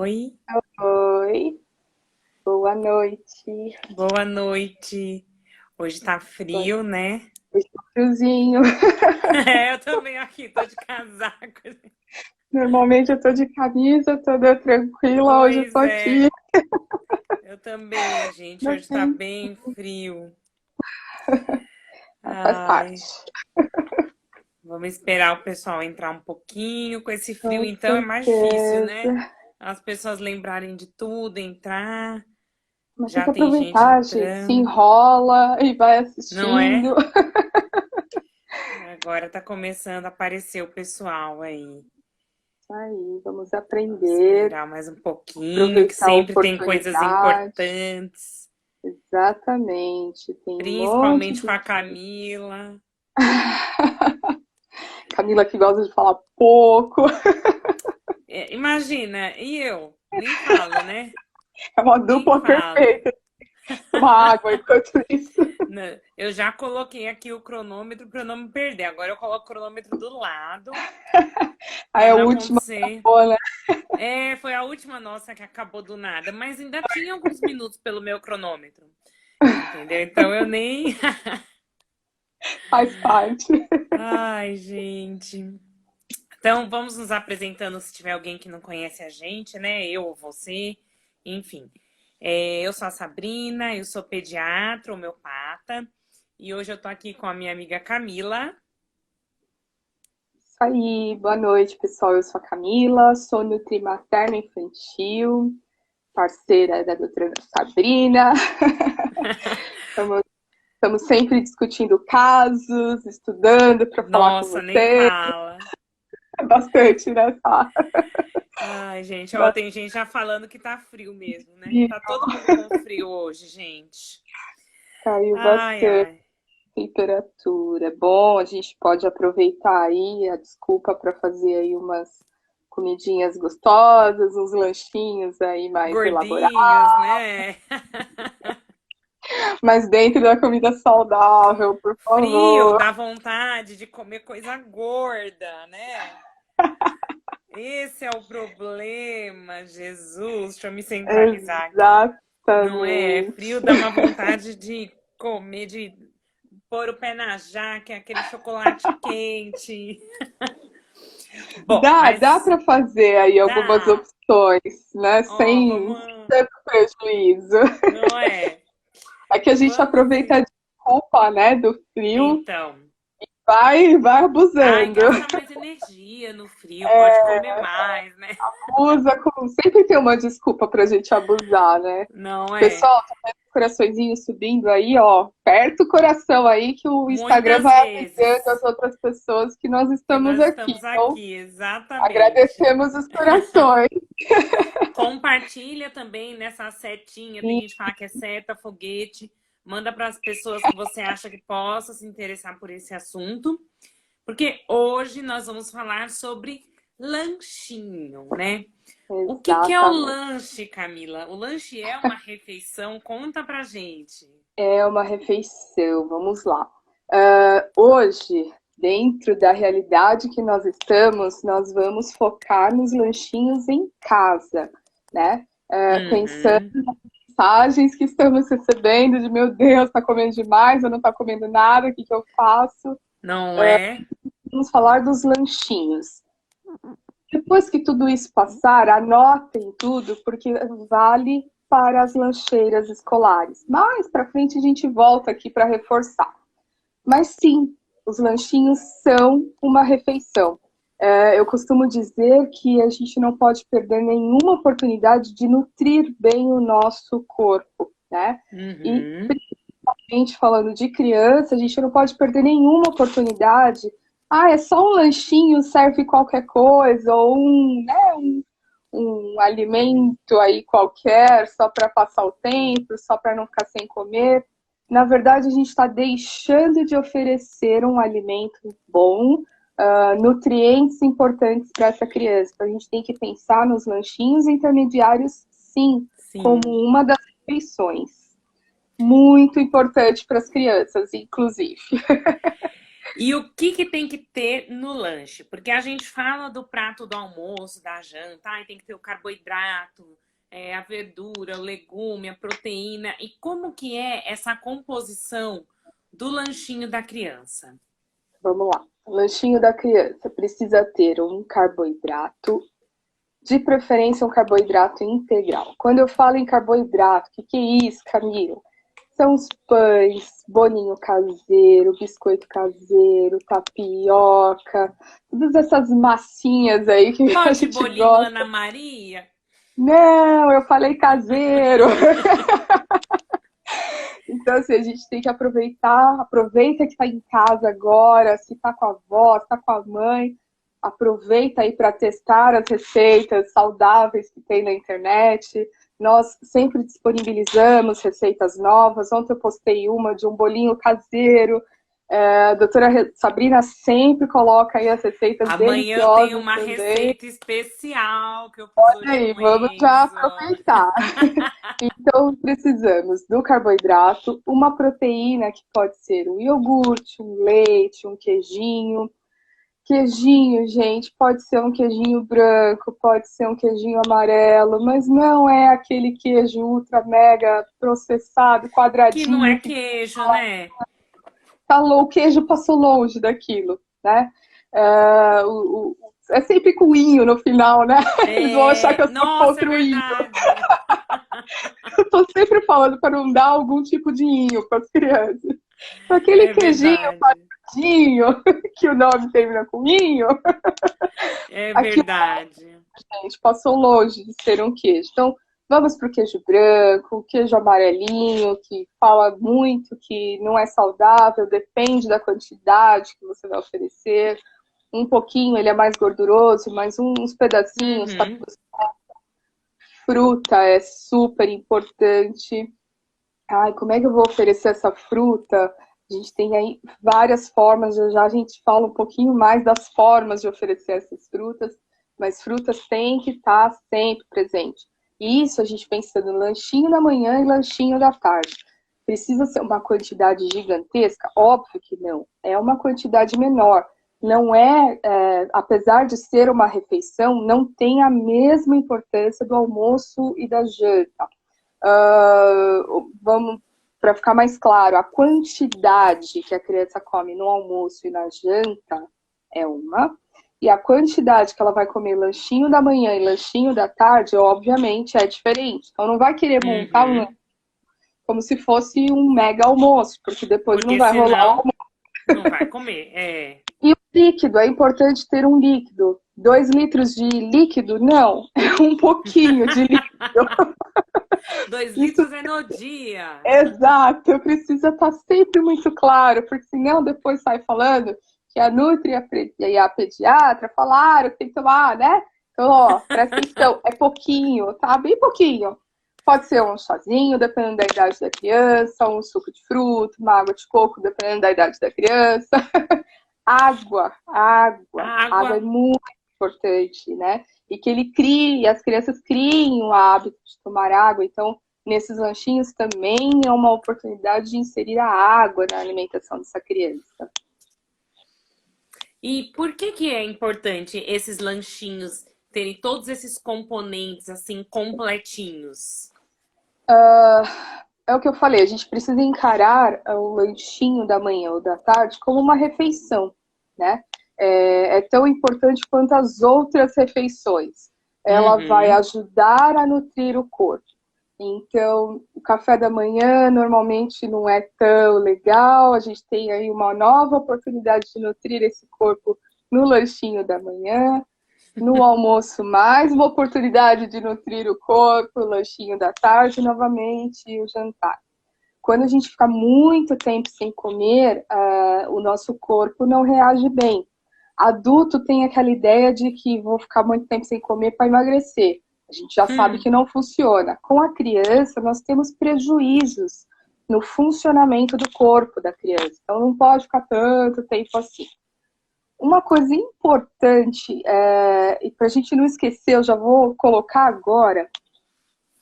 Oi, Oi, boa noite. boa noite. Hoje tá Boa frio, né? noite, friozinho. É, eu também aqui, tô de casaco. Normalmente eu tô de camisa, toda tranquila, hoje eu tô Pois aqui. é, eu também, gente. Hoje tá Assim, bem frio. faz parte. Ai, vamos esperar o pessoal entrar um pouquinho. Com esse frio, Com então, é mais difícil, né? certeza. As pessoas lembrarem de tudo, entrar. Mas tem Já que tem gente aproveitar, gente. Se entrando, enrola e vai não assistindo. é? Agora tá começando a aparecer o pessoal aí. Aí, vamos Vamos aprender, esperar mais um pouquinho, que aproveitar a sempre tem coisas oportunidade. importantes, Exatamente. Tem um monte principalmente de com a coisa. Camila. Camila que gosta de falar pouco. É, imagina, e eu? Nem falo, né? É uma Nem dupla falo. perfeita. Tomar água enquanto isso. Eu já coloquei aqui o cronômetro para não me perder. Agora eu coloco o cronômetro do lado Aí para a não última acontecer. acabou, né? É, foi a última nossa que acabou do nada, mas ainda tinha alguns minutos pelo meu cronômetro. Entendeu? Então eu nem. Faz parte. Ai, gente. Então, vamos nos apresentando se tiver alguém que não conhece a gente, né? Eu ou você, enfim. Eu sou a Sabrina, eu sou pediatra, homeopata, e hoje eu tô aqui com a minha amiga Camila. Isso aí, boa noite, pessoal. Eu sou a Camila, sou nutri materno infantil, parceira da doutora Sabrina. Estamos, estamos sempre discutindo casos, estudando para falar com Nossa, nem você. fala. É bastante, né? Tá? Ai, gente, ó, Bastante. tem gente já falando que tá frio mesmo, né? Tá todo mundo com frio hoje, gente. Caiu Ai, bastante ai. temperatura. É bom, a gente pode aproveitar aí a desculpa para fazer aí umas comidinhas gostosas, uns lanchinhos aí mais elaborados, Gordinhos, né? mas dentro da comida saudável, por Frio, favor. dá vontade de comer coisa gorda, né? Esse é o problema, Jesus. Deixa eu me centralizar aqui. Não é? É frio, Exatamente. dá uma vontade de comer, de pôr o pé na jaca, aquele chocolate quente. Bom, Dá mas para fazer aí algumas dá. opções, né? Ó, Sem vamos. tanto prejuízo. Não é? É que a gente Vamos. aproveita a desculpa, né, do frio, Então. vai Ai, abusando. gasta mais energia no frio, pode comer mais, né? Usa como sempre tem uma desculpa pra gente abusar, né? Não é? Pessoal, tá vendo o coraçõezinho subindo aí, ó. Aperta o coração aí que o Instagram Muitas vai avisando vezes as outras pessoas que nós que estamos nós aqui. estamos Então, aqui, exatamente. agradecemos os corações. Compartilha também nessa setinha, tem E, gente que fala que é seta, foguete. Manda para as pessoas que você acha que possa se interessar por esse assunto. Porque hoje nós vamos falar sobre lanchinho, né? O que é o exatamente. lanche, Camila? O lanche é uma refeição? Conta pra gente. É uma refeição, vamos lá. Hoje, dentro da realidade que nós estamos, nós vamos focar nos lanchinhos em casa, né? Pensando Uhum. mensagens que estamos recebendo de meu Deus, tá comendo demais, eu não tá comendo nada, o que que eu faço? Não é? Vamos falar dos lanchinhos. Depois que tudo isso passar, anotem tudo, porque vale para as lancheiras escolares. Mais para frente a gente volta aqui para reforçar. Mas sim, os lanchinhos são uma refeição. Eu costumo dizer que a gente não pode perder nenhuma oportunidade de nutrir bem o nosso corpo, né? E Uhum. gente falando de criança, a gente não pode perder nenhuma oportunidade. Ah, é só um lanchinho, serve qualquer coisa, ou um alimento aí qualquer, só para passar o tempo, só para não ficar sem comer. Na verdade, a gente está deixando de oferecer um alimento bom, nutrientes importantes para essa criança. Então, a gente tem que pensar nos lanchinhos intermediários, sim, como Sim. uma das refeições muito importante para as crianças, inclusive. E o que que tem que ter no lanche? Porque a gente fala do prato do almoço, da janta, ai, tem que ter o carboidrato, a verdura, o legume, a proteína. E como que é essa composição do lanchinho da criança? Vamos lá. O lanchinho da criança precisa ter um carboidrato, de preferência um carboidrato integral. Quando eu falo em carboidrato, o que é isso, Camilo? São os pães, bolinho caseiro, biscoito caseiro, tapioca, todas essas massinhas aí que a Pode gente bolinho gosta. Ana Maria? Não, eu falei caseiro. Então, assim, a gente tem que aproveitar, aproveita que está em casa agora, se está com a avó, se está com a mãe, aproveita aí para testar as receitas saudáveis que tem na internet. Nós sempre disponibilizamos receitas novas. Ontem eu postei uma de um bolinho caseiro. A doutora Sabrina sempre coloca aí as receitas Amanhã eu tenho deliciosas uma também. receita especial que eu fiz hoje Aí, com vamos já Enzo. aproveitar. Então, precisamos do carboidrato, uma proteína que pode ser um iogurte, um leite, um queijinho. Queijinho, gente, pode ser um queijinho branco, pode ser um queijinho amarelo, mas não é aquele queijo ultra mega processado, Que não é quadradinho, que queijo, né? o queijo passou longe daquilo, né? É sempre com inho no final, né? Eles vão achar que eu sou Nossa, é contra o inho. verdade. Eu tô sempre falando para não dar algum tipo de inho para as crianças. Aquele É queijinho verdade. quadradinho, que o nome termina com inho, É aquilo, verdade. gente, passou longe de ser um queijo. Então, vamos para o queijo branco, queijo amarelinho, que fala muito que não é saudável, depende da quantidade que você vai oferecer. Um pouquinho ele é mais gorduroso, mas uns pedacinhos, tá? Uhum. Fruta é super importante. Ai, como é que eu vou oferecer essa fruta? A gente tem aí várias formas, já a gente fala um pouquinho mais das formas de oferecer essas frutas, mas frutas têm que estar sempre presente. E isso a gente pensando no lanchinho da manhã e lanchinho da tarde. Precisa ser uma quantidade gigantesca? Óbvio que não. É uma quantidade menor. Não apesar de ser uma refeição, não tem a mesma importância do almoço e da janta. Vamos para ficar mais claro, a quantidade que a criança come no almoço e na janta é uma, e a quantidade que ela vai comer lanchinho da manhã e lanchinho da tarde, obviamente, é diferente. Então não vai querer montar Uhum. como se fosse um mega almoço, porque depois não Porque vai rolar o senão almoço. não vai comer. É. E o líquido, é importante ter um líquido. 2 litros de líquido? Não, é um pouquinho de líquido. 2 litros Isso é no dia. exato, precisa estar sempre muito claro, porque senão depois sai falando que a Nutri e a pediatra falaram que tem que tomar, né? Então, ó, presta atenção, é pouquinho, tá? Bem pouquinho. Pode ser um chazinho, dependendo da idade da criança, um suco de fruta, uma água de coco, dependendo da idade da criança. Água, água, água é Água. muito importante, né? E que ele crie, as crianças criem o hábito de tomar água. Então, nesses lanchinhos também é uma oportunidade de inserir a água na alimentação dessa criança. E por que que é importante esses lanchinhos terem todos esses componentes assim completinhos? É o que eu falei, a gente precisa encarar o lanchinho da manhã ou da tarde como uma refeição, né? É tão importante quanto as outras refeições. Ela vai Uhum. ajudar a nutrir o corpo. Então, o café da manhã normalmente não é tão legal. A gente tem aí uma nova oportunidade de nutrir esse corpo no lanchinho da manhã. No almoço, mais uma oportunidade de nutrir o corpo, o lanchinho da tarde, novamente, e o jantar. Quando a gente fica muito tempo sem comer, o nosso corpo não reage bem. Adulto tem aquela ideia de que vou ficar muito tempo sem comer para emagrecer. A gente já sabe Hum. que não funciona. Com a criança, nós temos prejuízos no funcionamento do corpo da criança. Então, não pode ficar tanto tempo assim. Uma coisa importante, e para a gente não esquecer, eu já vou colocar agora,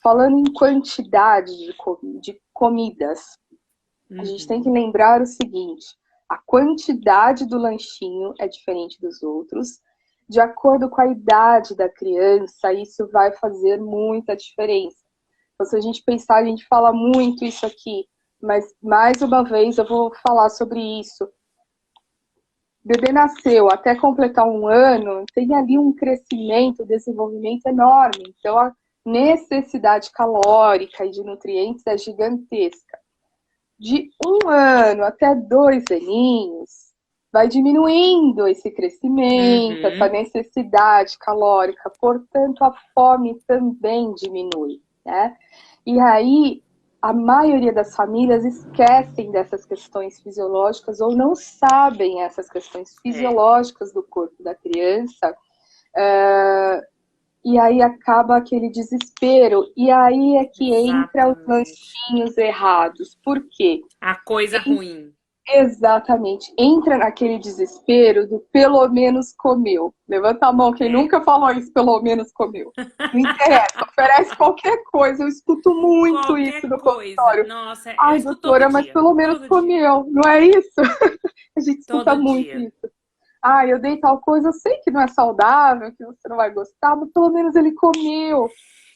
falando em quantidade de comidas, a gente tem que Uhum. lembrar o seguinte: A quantidade do lanchinho é diferente dos outros. De acordo com a idade da criança, isso vai fazer muita diferença. Então, se a gente pensar, a gente fala muito isso aqui, mas mais uma vez eu vou falar sobre isso. O bebê nasceu até completar 1 ano, tem ali um crescimento, desenvolvimento enorme. Então, a necessidade calórica e de nutrientes é gigantesca. De 1 ano até 2 aninhos, vai diminuindo esse crescimento, essa necessidade calórica, portanto, a fome também diminui, né? E aí, a maioria das famílias esquecem dessas questões fisiológicas ou não sabem essas questões fisiológicas do corpo da criança, e aí acaba aquele desespero, e aí é que entra os lanchinhos errados. Por quê? A coisa ruim. Exatamente. Entra naquele desespero do pelo menos comeu. Levanta a mão quem nunca falou isso, pelo menos comeu. Não interessa, oferece qualquer coisa. Eu escuto muito Qualquer isso no coisa. consultório. Nossa, Ai, doutora, mas pelo menos comeu. Não é isso? A gente escuta muito isso. Ah, eu dei tal coisa, eu sei que não é saudável, que você não vai gostar, mas pelo menos ele comeu.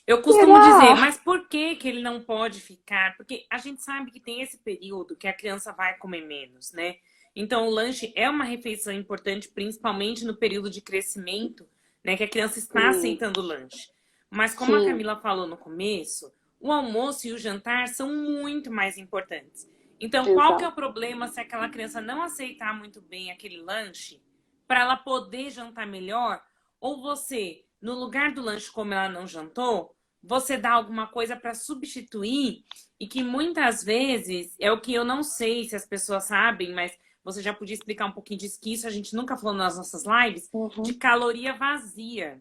Eu costumo dizer, mas por que que ele não pode ficar? Porque a gente sabe que tem esse período que a criança vai comer menos, né? Então, o lanche é uma refeição importante, principalmente no período de crescimento, né? Que a criança está aceitando o lanche. Mas como a Camila falou no começo, o almoço e o jantar são muito mais importantes. Então, qual que é o problema se aquela criança não aceitar muito bem aquele lanche para ela poder jantar melhor? Ou você, no lugar do lanche, como ela não jantou, você dá alguma coisa para substituir, e que muitas vezes, é o que eu não sei se as pessoas sabem, mas você já podia explicar um pouquinho disso, que isso a gente nunca falou nas nossas lives, de caloria vazia.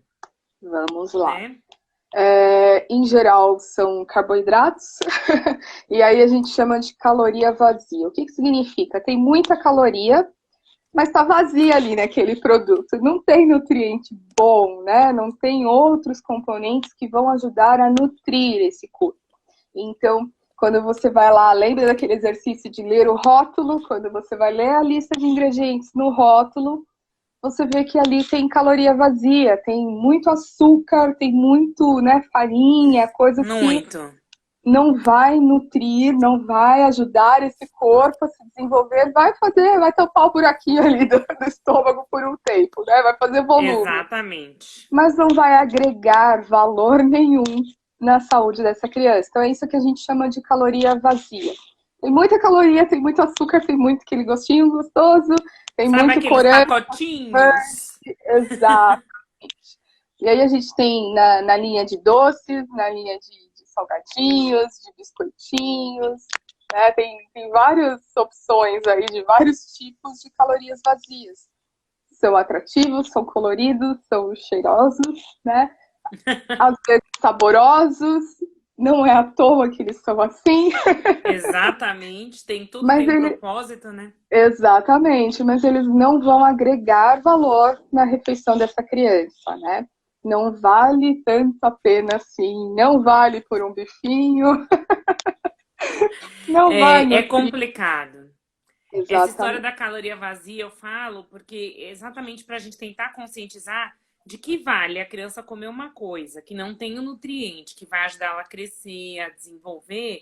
Vamos lá. Né? Em geral, são carboidratos, e aí a gente chama de caloria vazia. O que significa? Tem muita caloria, mas está vazia ali naquele produto. Não tem nutriente bom, né? Não tem outros componentes que vão ajudar a nutrir esse corpo. Então, quando você vai lá, lembra daquele exercício de ler o rótulo? Quando você vai ler a lista de ingredientes no rótulo, você vê que ali tem caloria vazia, tem muito açúcar, tem muito, né, farinha, coisa que não vai nutrir, não vai ajudar esse corpo a se desenvolver, vai tampar o buraquinho ali do estômago por um tempo, né? Vai fazer volume. Exatamente. Mas não vai agregar valor nenhum na saúde dessa criança. Então é isso que a gente chama de caloria vazia. Tem muita caloria, tem muito açúcar, tem muito aquele gostinho gostoso, tem muito corante. Pacotinhos? Exatamente. E aí a gente tem na linha de doces, na linha de salgadinhos, de biscoitinhos, né? Tem várias opções aí de vários tipos de calorias vazias. São atrativos, são coloridos, são cheirosos, né? Às vezes saborosos, não é à toa que eles são assim. Exatamente, tem tudo tem propósito, né? Exatamente, mas eles não vão agregar valor na refeição dessa criança, né? Não vale tanto a pena assim, não vale por um bifinho. Não vale. É complicado. Exatamente. Essa história da caloria vazia eu falo porque exatamente para a gente tentar conscientizar de que vale a criança comer uma coisa que não tem o nutriente, que vai ajudar ela a crescer, a desenvolver,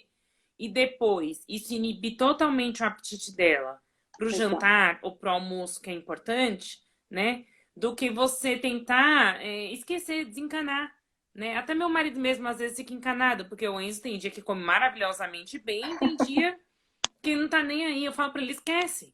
e depois isso inibir totalmente o apetite dela para o jantar ou para o almoço, que é importante, né? Do que você tentar esquecer, desencanar, né? Até meu marido mesmo às vezes fica encanado, porque o Enzo tem dia que come maravilhosamente bem, tem dia que não tá nem aí. Eu falo para ele, esquece,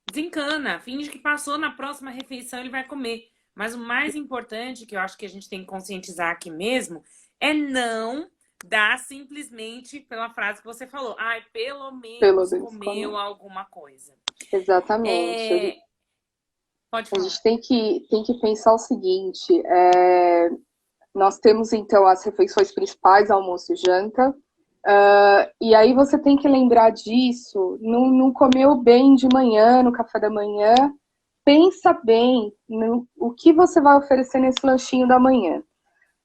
desencana, finge que passou, na próxima refeição ele vai comer. Mas o mais importante, que eu acho que a gente tem que conscientizar aqui mesmo, é não dar simplesmente pela frase que você falou. Ai, pelo menos comeu alguma coisa. Exatamente. Pode falar. A gente tem que pensar o seguinte, nós temos então as refeições principais, almoço e janta, e aí você tem que lembrar disso, não comeu bem de manhã, no café da manhã, pensa bem no o que você vai oferecer nesse lanchinho da manhã.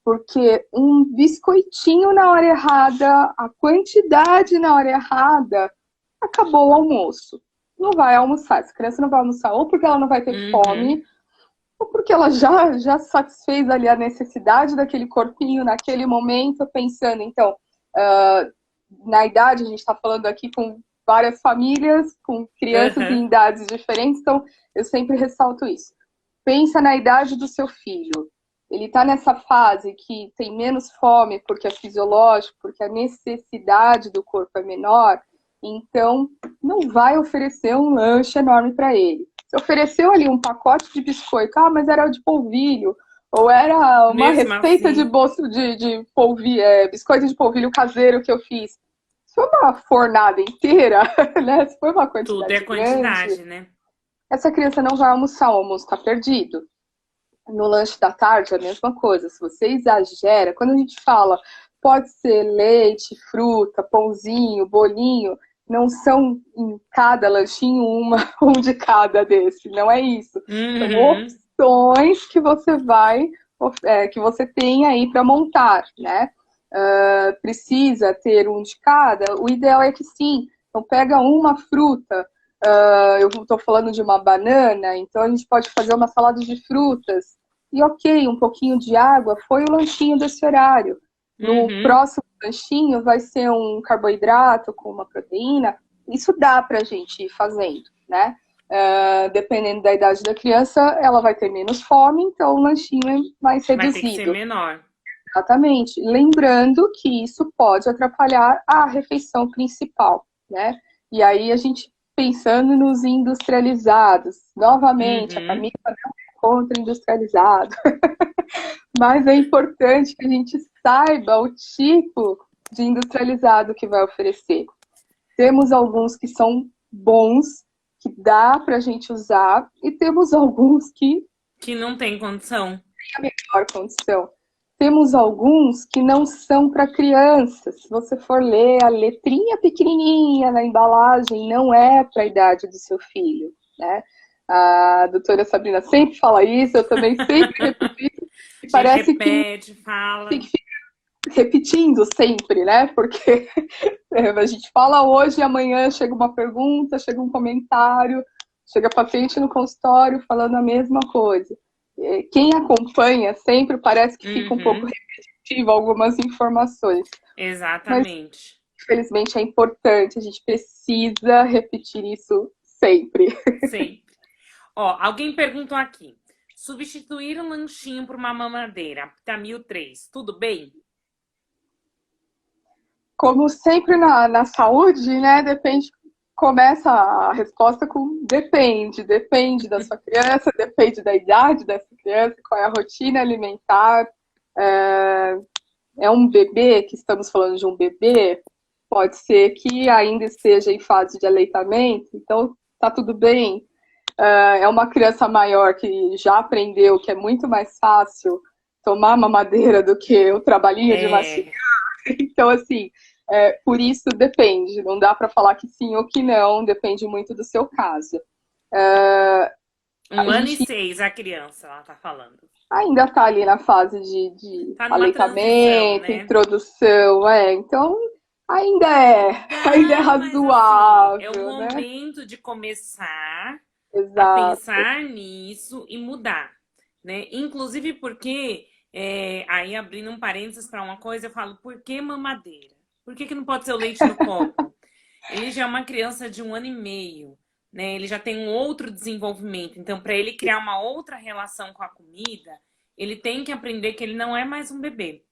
Porque um biscoitinho na hora errada, a quantidade na hora errada, acabou o almoço. não vai almoçar. Essa criança não vai almoçar ou porque ela não vai ter Uhum. fome, ou porque ela já satisfez ali a necessidade daquele corpinho naquele momento, pensando, então, uh, na idade, a gente está falando aqui com várias famílias, com crianças em Aham. idades diferentes, então eu sempre ressalto isso. Pensa na idade do seu filho. Ele está nessa fase que tem menos fome porque é fisiológico, porque a necessidade do corpo é menor, então não vai oferecer um lanche enorme para ele. Se ofereceu ali um pacote de biscoito, mas era de polvilho, ou era uma Mesmo receita de, assim, bolso, de polvilho, biscoito de polvilho caseiro que eu fiz. Se foi uma fornada inteira, né? Se foi uma tudo é quantidade grande, quantidade, né? essa criança não vai almoçar, o almoço está perdido. No lanche da tarde é a mesma coisa. Se você exagera, quando a gente fala pode ser leite, fruta, pãozinho, bolinho, não são em cada lanchinho um de cada desse. Não é isso. São Uhum. opções que você que você tem aí para montar, né? Precisa ter um de cada? O ideal é que sim. Então pega uma fruta, eu estou falando de uma banana, então a gente pode fazer uma salada de frutas. E ok, um pouquinho de água foi o lanchinho desse horário. No Uhum. próximo lanchinho vai ser um carboidrato com uma proteína. Isso dá para a gente ir fazendo, né? Dependendo da idade da criança, ela vai ter menos fome, então o lanchinho é mais Vai ter que ser reduzido. menor. Exatamente. Lembrando que isso pode atrapalhar a refeição principal, né? E aí a gente pensando nos industrializados, novamente, a Uhum. Camila não é contra industrializado, mas é importante que a gente saiba o tipo de industrializado que vai oferecer. Temos alguns que são bons, que dá para a gente usar, e temos alguns que Que não tem condição. melhor condição. Temos alguns que não são para crianças. Se você for ler a letrinha pequenininha na embalagem, não é para a idade do seu filho, né? A doutora Sabrina sempre fala isso, eu também sempre repito isso, e A gente parece que repete, tem fala. que ficar repetindo sempre, né? Porque a gente fala hoje e amanhã chega uma pergunta, chega um comentário, chega paciente no consultório falando a mesma coisa. Quem acompanha sempre parece que fica um pouco Uhum. repetitivo algumas informações, mas Exatamente. infelizmente é importante, a gente precisa repetir isso sempre. Sempre. Ó, alguém perguntou aqui. Substituir um lanchinho por uma mamadeira. Tamil 3. Tudo bem? Como sempre na saúde, né, depende, começa a resposta com depende, depende da sua criança, depende da idade dessa criança, qual é a rotina alimentar, é um bebê, que estamos falando de um bebê, pode ser que ainda esteja em fase de aleitamento, então tá tudo bem. É uma criança maior que já aprendeu que é muito mais fácil tomar mamadeira do que o trabalhinho de mastigar. É. Então, assim, por isso depende. Não dá para falar que sim ou que não, depende muito do seu caso. Um A ano e gente 6 a criança, ela tá falando. ainda está ali na fase de Tá numa transição, aleitamento, né? introdução, então ainda ainda é Dá, mas assim, é o razoável, né? momento de começar a Exato. pensar nisso e mudar, né? Inclusive porque, aí abrindo um parênteses para uma coisa, eu falo, por que mamadeira? Por que não pode ser o leite no copo? Ele já é uma criança de 1 ano e meio, né? Ele já tem um outro desenvolvimento. Então, para ele criar uma outra relação com a comida, ele tem que aprender que ele não é mais um bebê.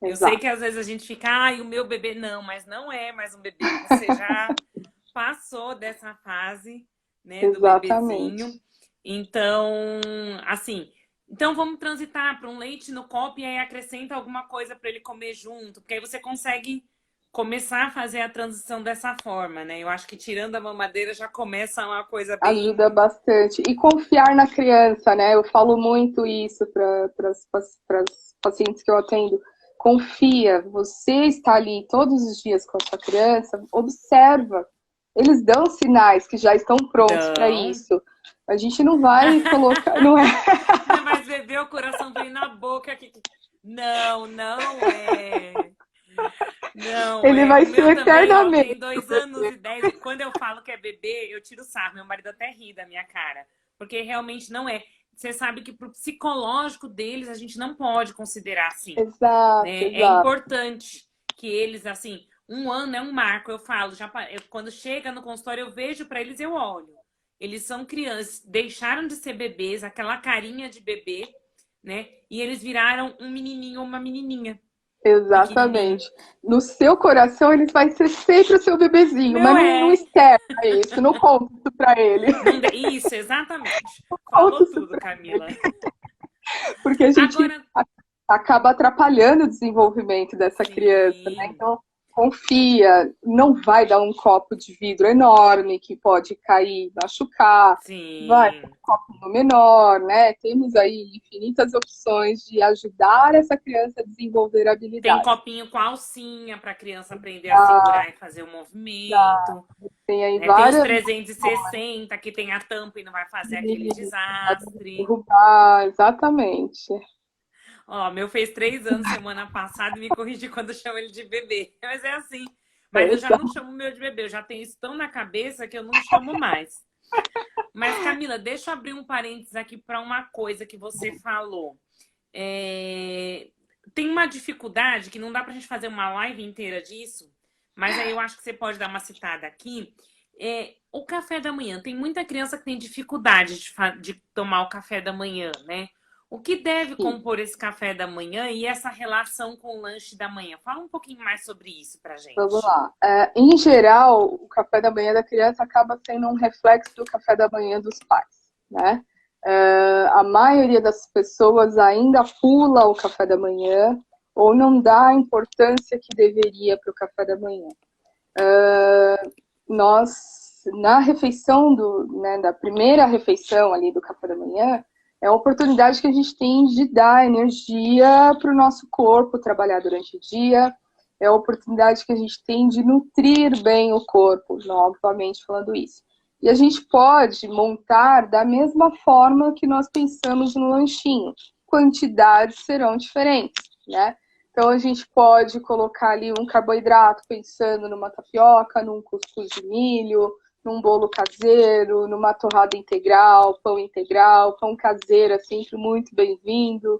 Eu sei que Exato. às vezes a gente fica, ai, o meu bebê não, mas não é mais um bebê. Você já passou dessa fase, né, do bebezinho. Exatamente. Então, assim, então vamos transitar para um leite no copo e aí acrescenta alguma coisa para ele comer junto, porque aí você consegue começar a fazer a transição dessa forma, né? Eu acho que tirando a mamadeira já começa uma coisa Ajuda bem. bastante. E confiar na criança, né? Eu falo muito isso para as pacientes que eu atendo. Confia, você está ali todos os dias com a sua criança, observa. Eles dão sinais que já estão prontos para Não. isso. A gente não vai colocar, não é? Você vai beber, o coração vem na boca aqui. Não, não é. Não, Ele vai o meu ser também, ó, tem eternamente. 2 anos e 10. Quando eu falo que é bebê, eu tiro sarro. Meu marido até ri da minha cara. Porque realmente não é. Você sabe que pro psicológico deles a gente não pode considerar assim, Exato, né? É exato. importante que eles, assim, 1 ano é um marco. Eu falo, quando chega no consultório, eu vejo para eles, eu olho. Eles são crianças, deixaram de ser bebês, aquela carinha de bebê, né? E eles viraram um menininho ou uma menininha pequenininho. Exatamente. No seu coração, ele vai ser sempre o seu bebezinho, Meu mas não é. externa isso, não conta isso pra ele. Não de... Isso, exatamente. Conta Falou isso tudo, Camila. porque a gente Agora, acaba atrapalhando o desenvolvimento dessa criança, né? sim, Então, confia, não vai dar um copo de vidro enorme que pode cair, machucar, vai sim. um copo menor, né? Temos aí infinitas opções de ajudar essa criança a desenvolver Tem habilidades. copinho com alcinha para a criança aprender a segurar e fazer o movimento. Tem aí Né? Tem os várias 360 que tem a tampa e não vai fazer aquele desastre. derrubar, exatamente. Ó, meu fez 3 anos semana passada e me corrigi quando chamo ele de bebê. Mas é assim. Mas eu já não Exato. chamo o meu de bebê. Eu já tenho isso tão na cabeça que eu não chamo mais. Mas, Camila, deixa eu abrir um parênteses aqui para uma coisa que você falou. Tem uma dificuldade que não dá para a gente fazer uma live inteira disso, mas aí eu acho que você pode dar uma citada aqui. O café da manhã. Tem muita criança que tem dificuldade de tomar o café da manhã, né? O que deve compor esse café da manhã e essa relação com o lanche da manhã? Fala um pouquinho mais sobre isso pra Vamos gente. lá. Em geral, o café da manhã da criança acaba sendo um reflexo do café da manhã dos pais, né? A maioria das pessoas ainda pula o café da manhã ou não dá a importância que deveria para o café da manhã. Nós, na refeição né, da primeira refeição ali do café da manhã, é a oportunidade que a gente tem de dar energia para o nosso corpo trabalhar durante o dia, é a oportunidade que a gente tem de nutrir bem o corpo, novamente falando isso. E a gente pode montar da mesma forma que nós pensamos no lanchinho. Quantidades serão diferentes, né? Então, a gente pode colocar ali um carboidrato pensando numa tapioca, num cuscuz de milho, num bolo caseiro, numa torrada integral, pão caseiro é sempre muito bem-vindo.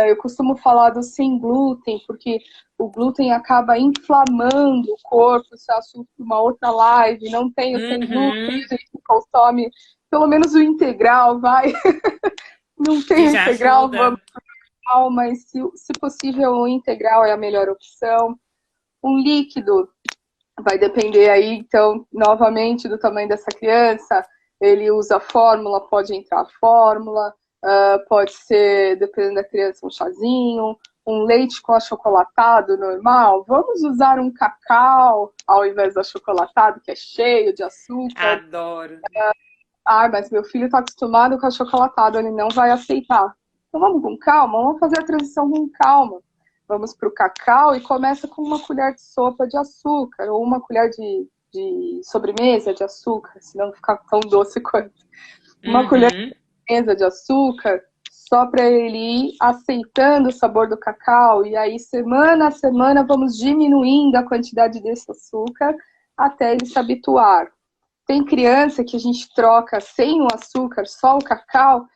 Eu costumo falar do sem glúten, porque o glúten acaba inflamando o corpo, isso é assunto de uma outra live, não tem o sem glúten, Uhum, a gente consome pelo menos o integral, vai. Não que tem o já integral, vamos, ajuda. mas se possível o integral é a melhor opção. Um líquido vai depender aí, então, novamente, do tamanho dessa criança. Ele usa fórmula, pode entrar a fórmula, pode ser, dependendo da criança, um chazinho, um leite com achocolatado normal. Vamos usar um cacau ao invés do achocolatado, que é cheio de açúcar. Adoro. Mas meu filho está acostumado com achocolatado, ele não vai aceitar. Então vamos com calma, vamos fazer a transição com calma. Vamos para o cacau e começa com uma colher de sopa de açúcar, ou uma colher de sobremesa de açúcar, senão não fica tão doce quanto. Uma colher de Uhum. sobremesa de açúcar, só para ele ir aceitando o sabor do cacau. E aí, semana a semana, vamos diminuindo a quantidade desse açúcar até ele se habituar. Tem criança que a gente troca sem o açúcar, só o cacau,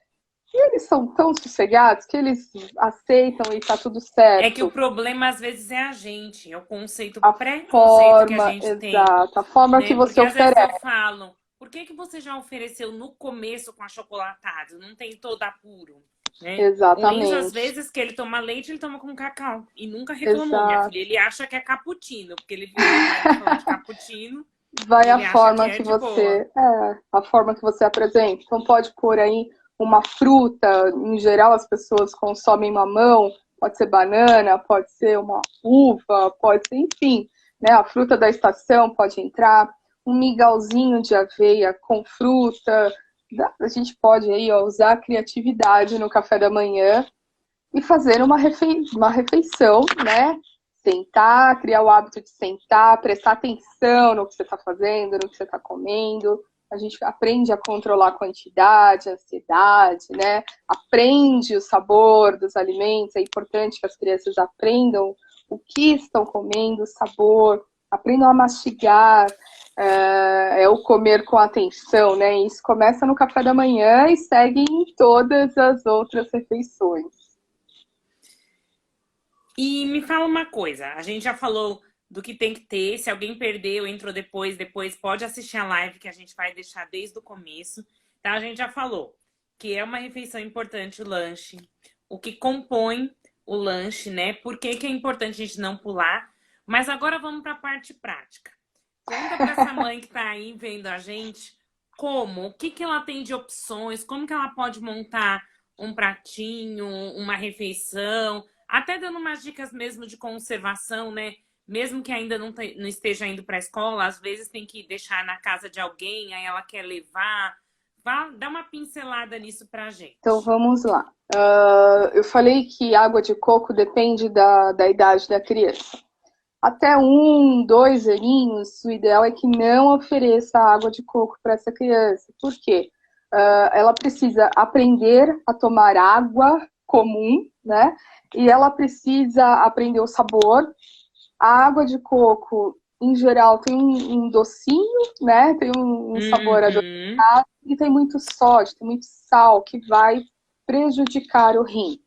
e eles são tão sossegados que eles aceitam e tá tudo É que o certo. problema às vezes é a gente, é o conceito, A pré-conceito que a forma gente tem, exata, a forma que né? você Porque às vezes eu oferece. falo, por que que você já ofereceu no começo com achocolatado? Não tem todo apuro, né? O Enzo, às Exatamente. vezes, que ele toma leite, ele toma com cacau. E nunca reclamou, minha Exato. filha. Ele acha que é cappuccino, porque ele viu meu marido falando de cappuccino, Vai a ele acha que forma é que de boa. a forma que você apresenta. Então pode pôr aí uma fruta, em geral as pessoas consomem mamão, pode ser banana, pode ser uma uva, pode ser, enfim, né? A fruta da estação pode entrar, um migalzinho de aveia com fruta. A gente pode aí ó, usar a criatividade no café da manhã e fazer uma refeição, né? Sentar, criar o hábito de sentar, prestar atenção no que você está fazendo, no que você está comendo. A gente aprende a controlar a quantidade, a ansiedade, né? Aprende o sabor dos alimentos. É importante que as crianças aprendam o que estão comendo, o sabor, aprendam a mastigar, é o comer com atenção, né? Isso começa no café da manhã e segue em todas as outras refeições. E me fala uma coisa, a gente já falou do que tem que ter, se alguém perdeu, entrou depois pode assistir a live que a gente vai deixar desde o começo. Então a gente já falou que é uma refeição importante o lanche, o que compõe o lanche, né? Por que que é importante a gente não pular? Mas agora vamos para a parte prática. Conta para essa mãe que está aí vendo a gente como, o que que ela tem de opções, como que ela pode montar um pratinho, uma refeição, até dando umas dicas mesmo de conservação, né? Mesmo que ainda não esteja indo para a escola, às vezes tem que deixar na casa de alguém, aí ela quer levar. Dá uma pincelada nisso pra gente. Então vamos lá. Eu falei que água de coco depende da idade da criança. Até 1, 2 aninhos, o ideal é que não ofereça água de coco para essa criança. Por quê? Ela precisa aprender a tomar água comum, né? E ela precisa aprender o sabor. A água de coco, em geral, tem um docinho, né? Tem um sabor adocicado e tem muito sódio, tem muito sal, que vai prejudicar o rim.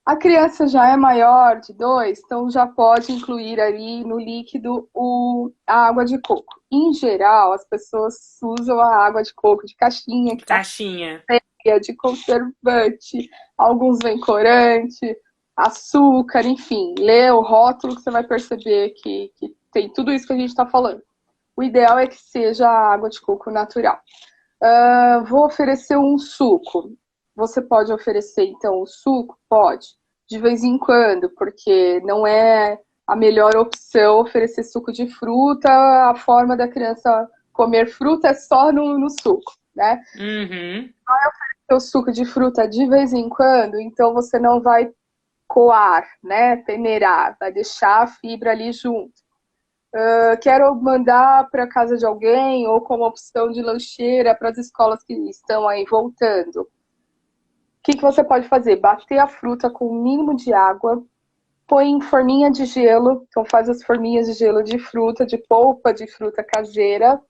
A criança já é maior de 2, então já pode incluir ali no líquido a água de coco. Em geral, as pessoas usam a água de coco de caixinha, que está cheia de conservante, alguns vêm corante, açúcar, enfim. Lê o rótulo que você vai perceber que tem tudo isso que a gente está falando. O ideal é que seja a água de coco natural. Vou oferecer um suco. Você pode oferecer, então, o suco? Pode. De vez em quando, porque não é a melhor opção oferecer suco de fruta. A forma da criança comer fruta é só no suco, né? Vai oferecer o suco de fruta de vez em quando, então você não vai coar, né? Peneirar, vai deixar a fibra ali junto. Quero mandar para casa de alguém ou como opção de lancheira para as escolas que estão aí voltando. O que você pode fazer? Bater a fruta com o mínimo de água, põe em forminha de gelo, então faz as forminhas de gelo de fruta, de polpa de fruta caseira.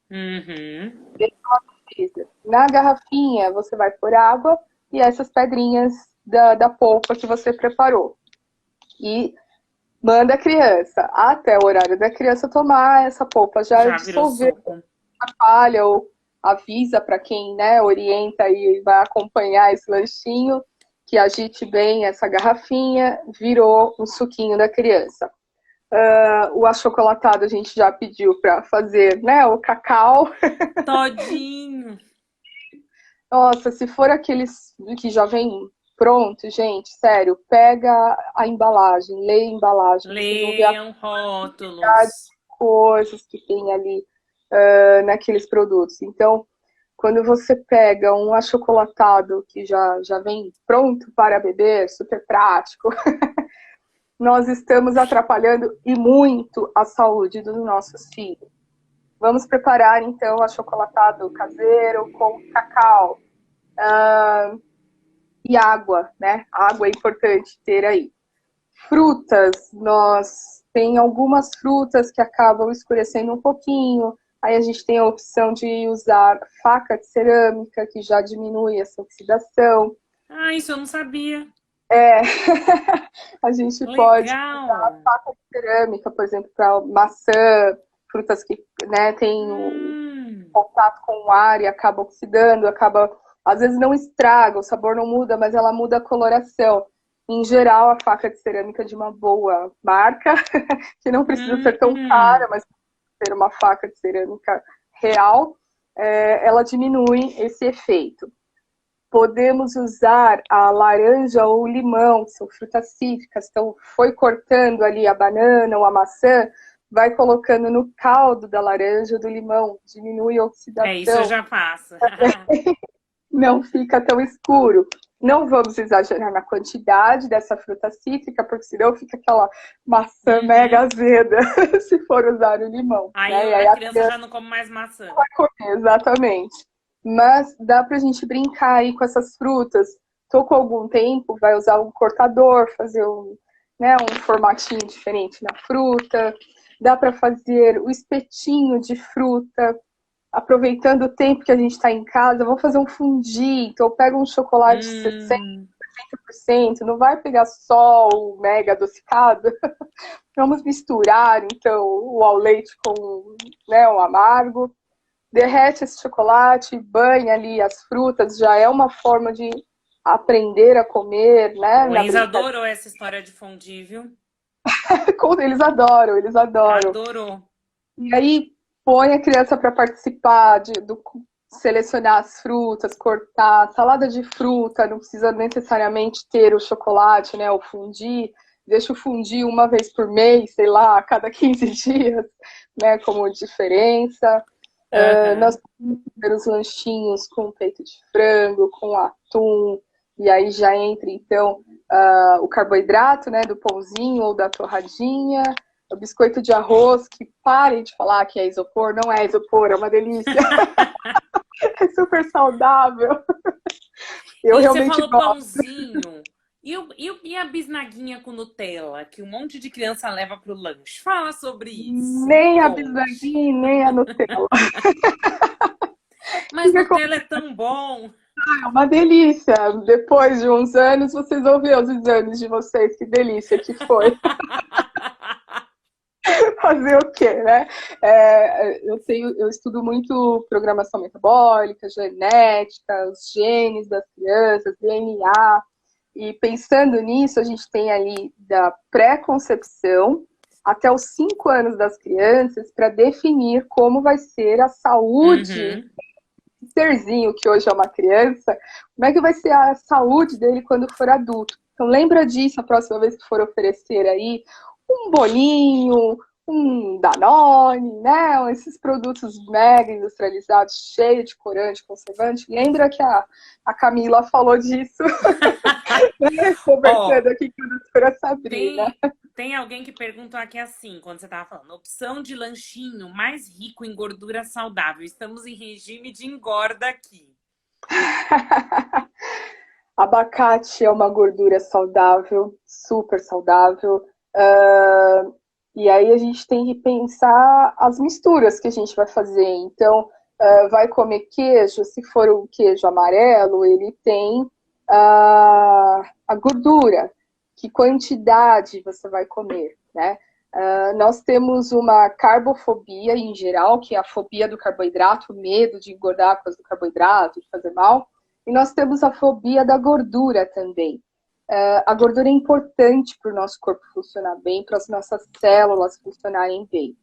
Na garrafinha você vai pôr água e essas pedrinhas da polpa que você preparou. E manda a criança, até o horário da criança tomar, essa polpa já dissolveu, atrapalha ou avisa para quem, né, orienta e vai acompanhar esse lanchinho, que agite bem essa garrafinha, virou um suquinho da criança. O achocolatado a gente já pediu para fazer, né, o cacau. Todinho! Nossa, se for aqueles que já vem pronto, gente, sério, pega a embalagem, lê a embalagem. Leiam rótulos. Coisas que tem ali naqueles produtos. Então, quando você pega um achocolatado que já vem pronto para beber, super prático, nós estamos atrapalhando e muito a saúde dos nossos filhos. Vamos preparar, então, achocolatado caseiro com cacau. E água, né? Água é importante ter aí. Frutas, tem algumas frutas que acabam escurecendo um pouquinho. Aí a gente tem a opção de usar faca de cerâmica, que já diminui essa oxidação. Isso eu não sabia. A gente pode usar faca de cerâmica, por exemplo, para maçã, frutas que, né, têm contato com o ar e acaba oxidando, às vezes não estraga, o sabor não muda, mas ela muda a coloração. Em geral, a faca de cerâmica é de uma boa marca, que não precisa ser tão cara, mas ser uma faca de cerâmica real, ela diminui esse efeito. Podemos usar a laranja ou o limão, que são frutas cítricas, então foi cortando ali a banana ou a maçã, vai colocando no caldo da laranja ou do limão, diminui a oxidação. Isso eu já faço. Não fica tão escuro. Não vamos exagerar na quantidade dessa fruta cítrica, porque senão fica aquela maçã mega azeda, se for usar o limão. Aí a criança já não come mais maçã. Vai comer, exatamente. Mas dá pra gente brincar aí com essas frutas. Tô com algum tempo, vai usar um cortador, fazer né, um formatinho diferente na fruta. Dá para fazer o espetinho de fruta, aproveitando o tempo que a gente está em casa. Vou fazer um fondue, então eu pego um chocolate 60%, Hum, não vai pegar só o mega adocicado. Vamos misturar, então, o ao leite com, né, o amargo. Derrete esse chocolate, banha ali as frutas, já é uma forma de aprender a comer, né, o na Enzo brincadeira. adorou essa história de fondue, viu? Eles adoram, eles adoram. Adorou. E aí põe a criança para participar do selecionar as frutas, cortar, salada de fruta, não precisa necessariamente ter o chocolate, né, o fondue. Deixa o fondue uma vez por mês, sei lá, a cada 15 dias, né, como diferença. Nós Aham. podemos ter os lanchinhos com peito de frango, com atum, e aí já entra, então, o carboidrato, né, do pãozinho ou da torradinha, o biscoito de arroz, que parem de falar que é isopor, não é isopor, é uma delícia, é super saudável, eu E você realmente falou gosto. pãozinho. E a bisnaguinha com Nutella, que um monte de criança leva pro lanche? Fala sobre isso, me Nem a conte. bisnaguinha, nem a Nutella. Mas Nutella é tão bom. É uma delícia. Depois de uns anos, vocês vão ver os exames de vocês, que delícia que foi. Fazer o quê, né? Eu estudo muito programação metabólica, genética, os genes das crianças, DNA. E pensando nisso, a gente tem ali da pré-concepção até os 5 anos das crianças para definir como vai ser a saúde Uhum. do serzinho que hoje é uma criança, como é que vai ser a saúde dele quando for adulto. Então lembra disso a próxima vez que for oferecer aí um bolinho, um Danone, né? Esses produtos mega industrializados, cheios de corante, conservante. Lembra que a Camila falou disso, né? Ó, Conversando aqui com a doutora Sabrina. tem alguém que perguntou aqui assim, quando você tava falando, opção de lanchinho mais rico em gordura saudável. Estamos em regime de engorda aqui. Abacate é uma gordura saudável, super saudável. E aí a gente tem que pensar as misturas que a gente vai fazer. Então, vai comer queijo, se for o queijo amarelo, ele tem a gordura. Que quantidade você vai comer, né? Nós temos uma carbofobia em geral, que é a fobia do carboidrato, o medo de engordar por causa do carboidrato, de fazer mal. E nós temos a fobia da gordura também. A gordura é importante para o nosso corpo funcionar bem, para as nossas células funcionarem bem.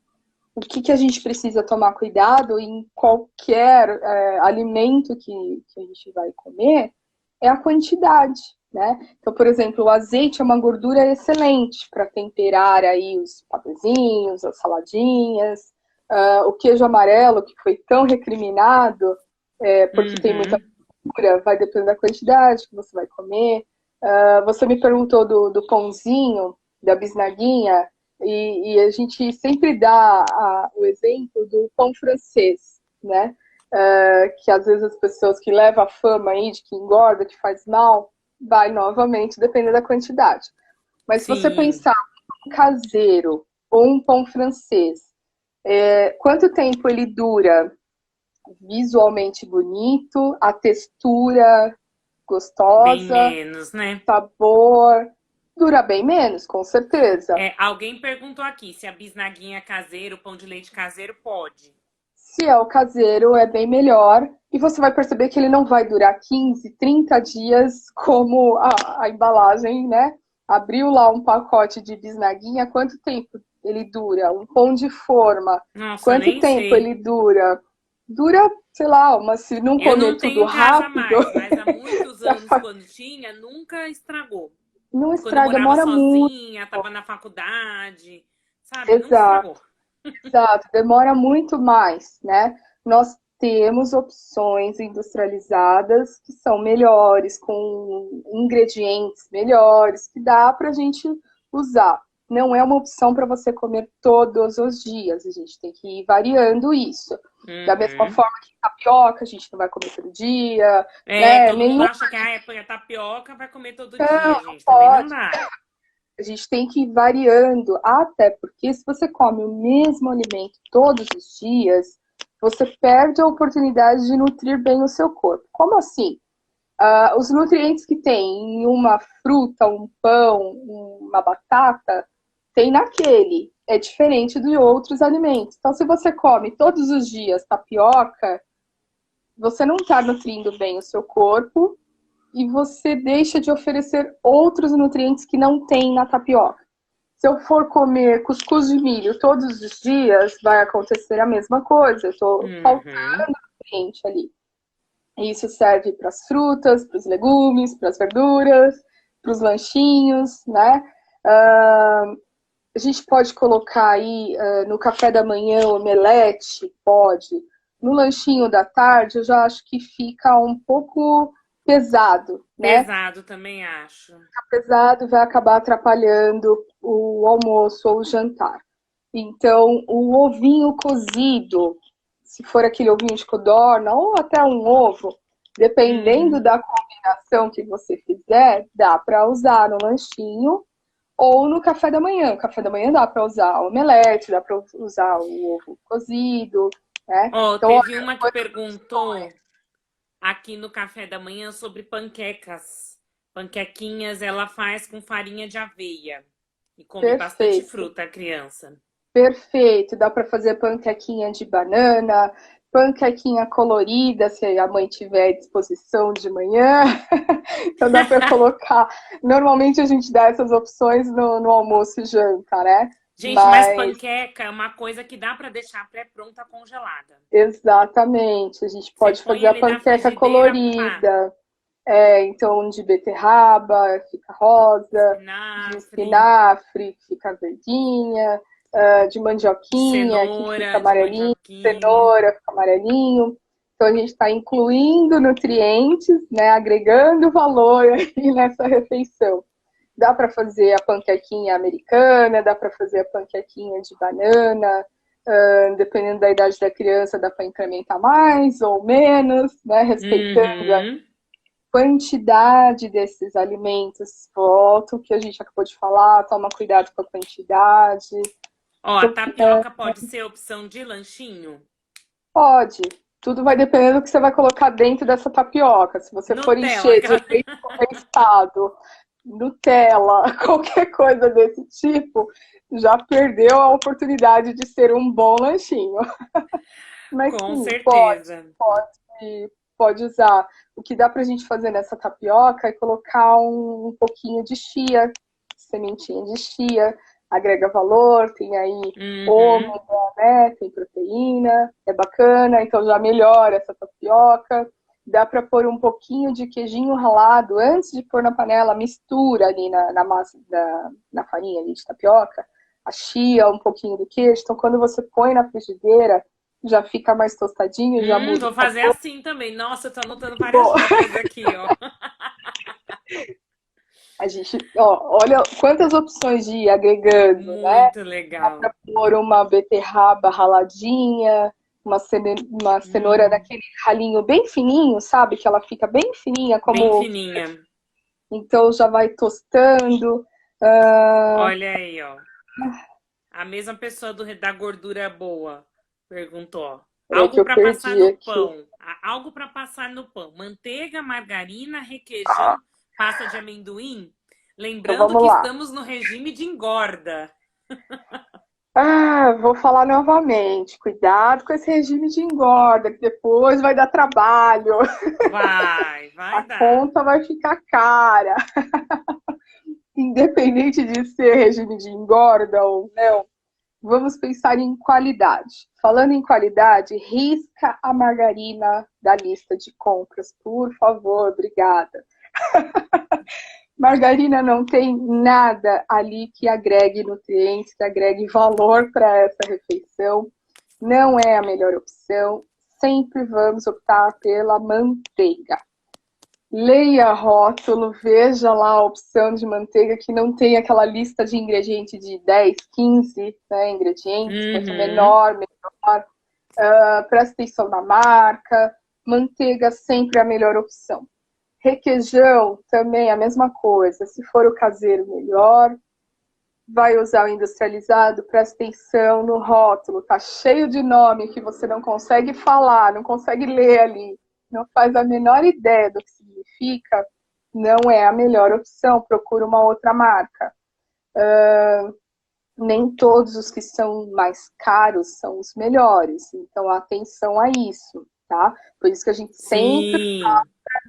O que a gente precisa tomar cuidado em qualquer alimento que a gente vai comer é a quantidade, né? Então, por exemplo, o azeite é uma gordura excelente para temperar aí os patezinhos, as saladinhas. O queijo amarelo, que foi tão recriminado, porque tem muita Uhum. gordura, vai depender da quantidade que você vai comer. Você me perguntou do pãozinho, da bisnaguinha, e a gente sempre dá o exemplo do pão francês, né? Que às vezes as pessoas que levam a fama aí de que engorda, que faz mal, vai novamente, dependendo da quantidade. Mas se você Sim, pensar um caseiro ou um pão francês, quanto tempo ele dura visualmente bonito, a textura bem gostosa, menos, né? sabor, dura bem menos, com certeza. É, alguém perguntou aqui se a bisnaguinha caseira, o pão de leite caseiro pode. Se é o caseiro, é bem melhor. E você vai perceber que ele não vai durar 15, 30 dias como a embalagem, né? Abriu lá um pacote de bisnaguinha, quanto tempo ele dura? Um pão de forma, Nossa, quanto nem tempo ele sei. dura? Dura, sei lá, se não Eu comer não tudo tenho em casa rápido, mais, mas há muitos anos, quando tinha, nunca estragou. não Quando eu estraga, morava demora muito. sozinha, tava na faculdade, sabe? Nunca Exato. estragou. Exato, demora muito mais, né? Nós temos opções industrializadas que são melhores, com ingredientes melhores, que dá para a gente usar. Não é uma opção para você comer todos os dias, a gente tem que ir variando isso. Da mesma Uhum. forma que tapioca, a gente não vai comer todo dia, É, né? todo mundo Nenhum acha que põe a tapioca, vai comer todo não dia, gente. Também não pode. dá. A gente tem que ir variando, até porque se você come o mesmo alimento todos os dias, você perde a oportunidade de nutrir bem o seu corpo. Como assim? Os nutrientes que tem em uma fruta, um pão, uma batata, tem naquele. É diferente de outros alimentos. Então, se você come todos os dias tapioca, você não está nutrindo bem o seu corpo e você deixa de oferecer outros nutrientes que não tem na tapioca. Se eu for comer cuscuz de milho todos os dias, vai acontecer a mesma coisa. Eu estou Uhum. faltando nutriente ali. Isso serve para as frutas, para os legumes, para as verduras, para os lanchinhos, né? A gente pode colocar aí no café da manhã omelete, pode. No lanchinho da tarde, eu já acho que fica um pouco pesado, né? Pesado também acho. Pesado vai acabar atrapalhando o almoço ou o jantar. Então, o ovinho cozido, se for aquele ovinho de codorna ou até um ovo, dependendo Uhum. da combinação que você fizer, dá para usar no lanchinho ou no café da manhã. No café da manhã dá para usar omelete, dá para usar o ovo cozido, né? Ó, Então, teve olha, uma que perguntou aqui no café da manhã sobre panquecas. Panquequinhas ela faz com farinha de aveia e come bastante perfeito. fruta a criança. Perfeito, dá para fazer panquequinha de banana, panquequinha colorida, se a mãe tiver à disposição de manhã. Então dá para colocar. Normalmente a gente dá essas opções no almoço e janta, né? Gente, mas Mas panqueca é uma coisa que dá para deixar pré-pronta congelada. exatamente, a gente Você pode põe fazer a ali na panqueca frigideira, pá, colorida. Então, de beterraba, fica rosa, de espinafre, espinafre, que fica verdinha, de de mandioquinha, que fica cenoura, de amarelinho, mandioquinha. cenoura, fica amarelinho. Então, a gente está incluindo nutrientes, né, agregando valor aí nessa refeição. Dá para fazer a panquequinha americana, dá para fazer a panquequinha de banana, dependendo da idade da criança, dá para incrementar mais ou menos, né, respeitando a Uhum. quantidade desses alimentos. Volta o que a gente acabou de falar, toma cuidado com a quantidade. Ó, a tapioca pode ser opção de lanchinho? Pode, tudo vai depender do que você vai colocar dentro dessa tapioca. Se você for Nutella, encher de aquela... leite condensado, Nutella, qualquer coisa desse tipo, já perdeu a oportunidade de ser um bom lanchinho. Mas Com sim, certeza. pode usar. O que dá pra gente fazer nessa tapioca é colocar um pouquinho de chia, sementinha de chia, agrega valor, tem aí Uhum. ômega, né? Tem proteína, é bacana, então já melhora essa tapioca. Dá para pôr um pouquinho de queijinho ralado antes de pôr na panela, mistura ali na massa, na farinha ali de tapioca, a chia, um pouquinho do queijo. Então, quando você põe na frigideira, já fica mais tostadinho, já muda Vou o fazer sabor. assim também. Nossa, eu tô anotando várias Bom, dicas aqui, ó. a gente, ó, olha quantas opções de ir agregando, né? Muito Dá legal. para pôr uma beterraba raladinha, uma cenoura Hum, daquele ralinho bem fininho, sabe? Que ela fica bem fininha, bem como fininha. então já vai tostando. Ah, Olha aí, ó. A mesma pessoa da gordura boa perguntou, ó. peraí que Algo eu para passar perdi no aqui. pão. Algo para passar no pão. Manteiga, margarina, requeijão, pasta de amendoim. Então Lembrando vamos que lá. estamos no regime de engorda. Vou falar novamente. Cuidado com esse regime de engorda, que depois vai dar trabalho. A Vai dar. conta vai ficar cara. Independente de ser regime de engorda ou não, vamos pensar em qualidade. Falando em qualidade, risca a margarina da lista de compras, por favor, obrigada. Margarina não tem nada ali que agregue nutrientes, que agregue valor para essa refeição. Não é a melhor opção. Sempre vamos optar pela manteiga. Leia rótulo, veja lá a opção de manteiga que não tem aquela lista de ingredientes de 10, 15, né, ingredientes. Quanto Uhum. menor, melhor. Presta atenção na marca. Manteiga sempre é a melhor opção. Requeijão também a mesma coisa. Se for o caseiro, melhor. vai usar o industrializado, presta atenção no rótulo, tá cheio de nome que você não consegue falar, não consegue ler ali, não faz a menor ideia do que significa, não é a melhor opção, procura uma outra marca. Nem todos os que são mais caros são os melhores, então atenção a isso, tá? Por isso que a gente sempre Sim,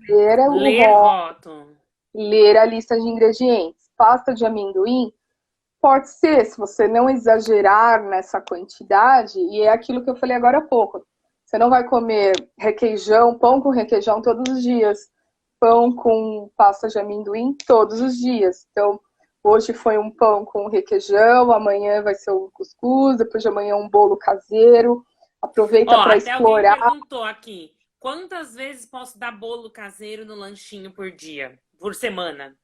ler o ler rótulo, rótulo. ler a lista de ingredientes. Pasta de amendoim, pode ser, se você não exagerar nessa quantidade, e é aquilo que eu falei agora há pouco. Você não vai comer requeijão, pão com requeijão todos os dias, pão com pasta de amendoim todos os dias. Então, hoje foi um pão com requeijão, amanhã vai ser um cuscuz, depois de amanhã um bolo caseiro. Ó, Aproveita para até alguém explorar. perguntou aqui, quantas vezes posso dar bolo caseiro no lanchinho por dia, por semana?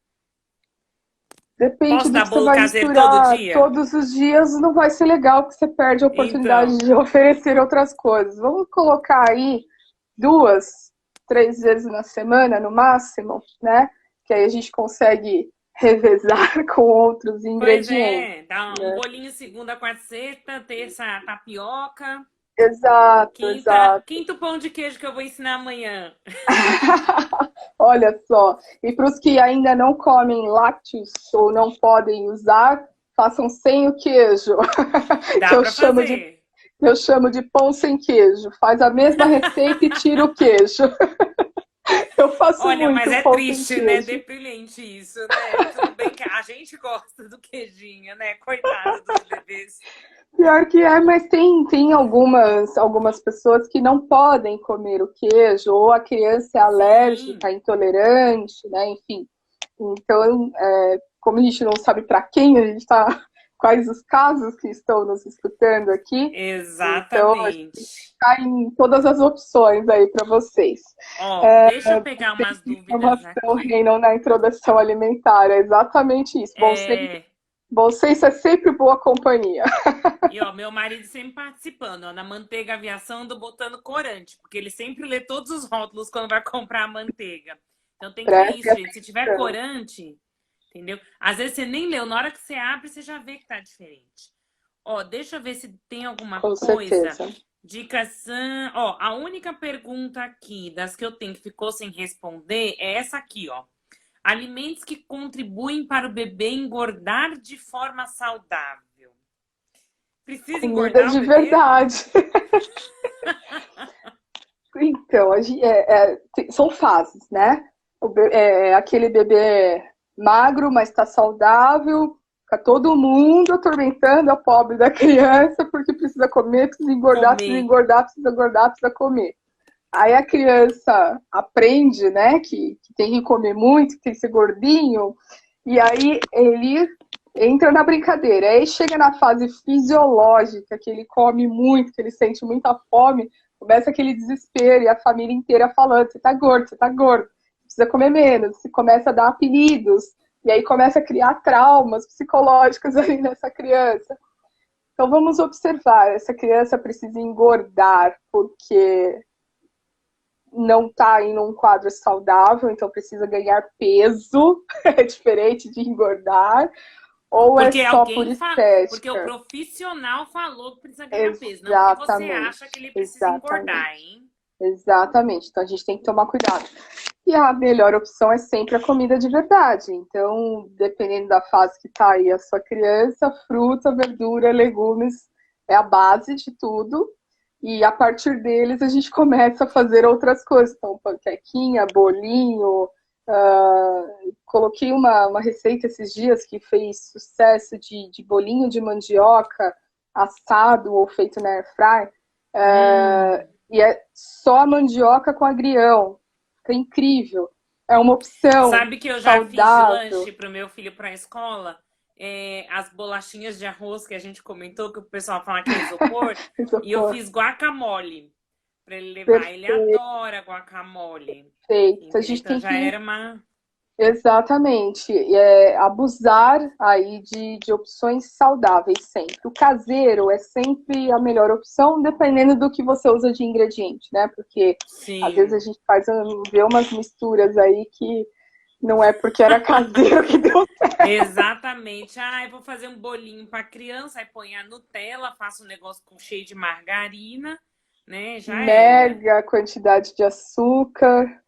Depende Posso do dar que você bolo vai caseiro todo misturar dia? todos os dias, não vai ser legal, porque você perde a oportunidade Então, de oferecer outras coisas. Vamos colocar aí 2, 3 vezes na semana, no máximo, né? Que aí a gente consegue revezar com outros pois ingredientes, é, dá um né? bolinho segunda, quarta, sexta, terça tapioca, Exato, exato. quinto pão de queijo que eu vou ensinar amanhã. Olha só. E para os que ainda não comem lácteos ou não podem usar, façam sem o queijo, que Dá pra fazer. eu chamo de pão sem queijo. Faz a mesma receita e tira o queijo. Eu faço Olha, mas muito é pão sem triste, né? queijo. Deprimente isso, né? Tudo bem que a gente gosta do queijinho, né? Coitado dos bebês. Pior que é, mas tem algumas pessoas que não podem comer o queijo, ou a criança é Sim, alérgica, intolerante, né? Enfim. Então, como a gente não sabe para quem a gente está, quais os casos que estão nos escutando aqui, então a gente exatamente. está em todas as opções aí para vocês. Ó, deixa eu pegar umas dúvidas Informação aqui. reinam na introdução alimentar, é exatamente isso. É, Bom senso é sempre boa companhia. e ó, meu marido sempre participando, ó, na manteiga aviação ando botando corante, porque ele sempre lê todos os rótulos quando vai comprar a manteiga. Então tem que ver Preste isso, gente. Se tiver atenção, corante, entendeu? Às vezes você nem leu, na hora que você abre, você já vê que tá diferente. Ó, deixa eu ver se tem alguma com coisa. certeza. Dicas. Ó, a única pergunta aqui das que eu tenho que ficou sem responder é essa aqui, ó. Alimentos que contribuem para o bebê engordar de forma saudável. Precisa Comida engordar o de bebê? verdade. Então, são fases, né? Aquele bebê magro, mas está saudável, fica todo mundo atormentando a pobre da criança porque precisa comer, precisa engordar, precisa Comer. engordar, precisa engordar, precisa comer. Aí a criança aprende, né, que tem que comer muito, que tem que ser gordinho, e aí ele entra na brincadeira. Aí chega na fase fisiológica, que ele come muito, que ele sente muita fome, começa aquele desespero e a família inteira falando: você tá gordo, precisa comer menos. Você começa a dar apelidos, e aí começa a criar traumas psicológicos aí nessa criança. Então vamos observar, essa criança precisa engordar porque não está em um quadro saudável, então precisa ganhar peso, é diferente de engordar, ou é Porque só por Porque o estética? profissional falou que precisa ganhar peso, não porque você Exatamente, acha que ele precisa engordar, exatamente, hein? exatamente. Então a gente tem que tomar cuidado. E a melhor opção é sempre a comida de verdade. Então, dependendo da fase que está aí a sua criança, fruta, verdura, legumes é a base de tudo. E a partir deles a gente começa a fazer outras coisas. Então, panquequinha, bolinho. Coloquei uma receita esses dias que fez sucesso de bolinho de mandioca assado ou feito na airfry. E é só a mandioca com agrião. Fica incrível. É uma opção Sabe que eu já fiz de saudável. lanche pro meu filho para a escola? As bolachinhas de arroz que a gente comentou, que o pessoal fala que é isopor, e eu Isopor. fiz guacamole para ele levar. Ele Perfeito. adora guacamole. A Entendeu? gente Então tem já que era uma. exatamente, abusar aí de opções saudáveis sempre. O caseiro é sempre a melhor opção, dependendo do que você usa de ingrediente, né? Porque às vezes a Sim. gente vê umas misturas aí que Não é porque era caseiro que deu certo. Exatamente. Ah, eu vou fazer um bolinho para criança, aí põe a Nutella, faço um negócio com cheio de margarina, né? Já era. Mega quantidade de açúcar.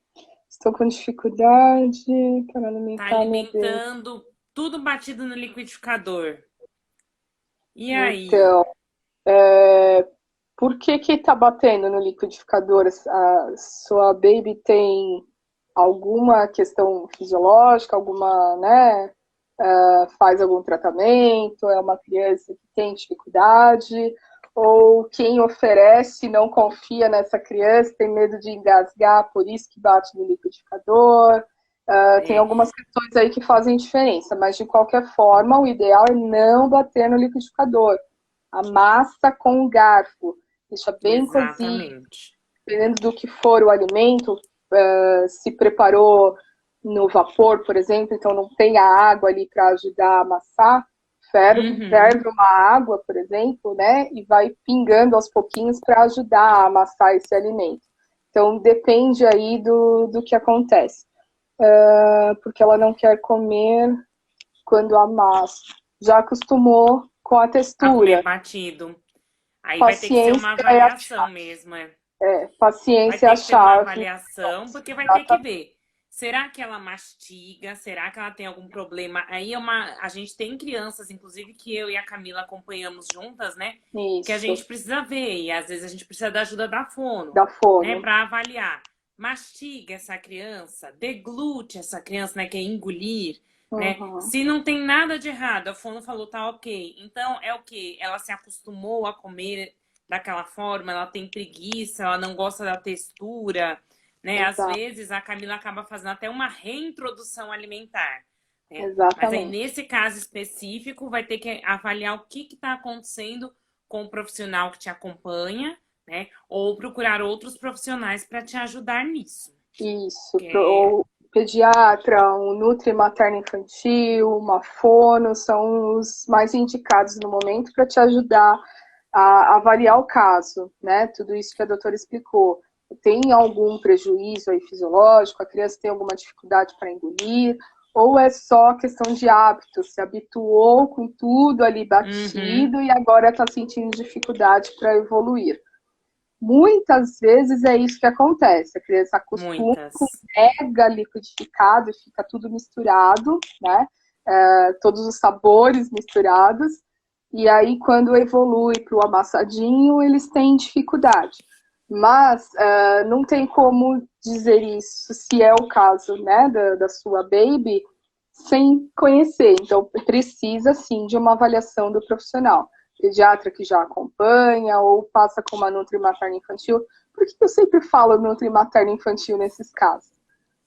Estou com dificuldade para Tá alimentar minha bebê. alimentando tudo batido no liquidificador. E aí? Então, por que que tá batendo no liquidificador? A sua baby tem alguma questão fisiológica, alguma, né? Faz algum tratamento? É uma criança que tem dificuldade? Ou quem oferece não confia nessa criança, tem medo de engasgar, por isso que bate no liquidificador? Tem É, algumas questões aí que fazem diferença, mas de qualquer forma, o ideal é não bater no liquidificador. Amassa com um garfo, deixa bem cozido, exatamente. dependendo do que for o alimento, se preparou no vapor, por exemplo, então não tem a água ali para ajudar a amassar, Uhum, ferve uma água, por exemplo, né, e vai pingando aos pouquinhos para ajudar a amassar esse alimento. Então depende aí do que acontece. Porque ela não quer comer quando amassa. Já acostumou com a a comer textura. batido. Aí vai ter que ser Paciência uma é avaliação mesmo, é. Vai paciência é a ter que ser uma chave. avaliação, porque vai ter que ver. Será que ela mastiga? Será que ela tem algum problema? Aí a gente tem crianças, inclusive, que eu e a Camila acompanhamos juntas, né? Que a Isso, gente precisa ver, e às vezes a gente precisa da ajuda da fono, da né? fono. Para avaliar. Mastiga essa criança, deglute essa criança, né? Que é engolir, né? Uhum, Se não tem nada de errado, a fono falou, tá ok. Então é o quê? Ela se acostumou a comer daquela forma, ela tem preguiça, ela não gosta da textura, né? Às exato, vezes a Camila acaba fazendo até uma reintrodução alimentar, né? Mas aí exatamente. nesse caso específico vai ter que avaliar o que está acontecendo com o profissional que te acompanha, né? Ou procurar outros profissionais para te ajudar nisso. Isso, Que é... o pediatra, um nutri materno infantil, uma fono, são os mais indicados no momento para te ajudar a avaliar o caso, né? Tudo isso que a doutora explicou. Tem algum prejuízo aí fisiológico? A criança tem alguma dificuldade para engolir? Ou é só questão de hábito? Se habituou com tudo ali Uhum, batido e agora está sentindo dificuldade para evoluir? Muitas vezes é isso que acontece. A criança acostuma com muitas. mega liquidificado e fica tudo misturado, né? Todos os sabores misturados. E aí, quando evolui para o amassadinho, eles têm dificuldade. Mas não tem como dizer isso, se é o caso, né, da sua baby, sem conhecer. Então, precisa sim de uma avaliação do profissional. Pediatra que já acompanha, ou passa com uma nutri materna infantil. Por que eu sempre falo nutri materna infantil nesses casos?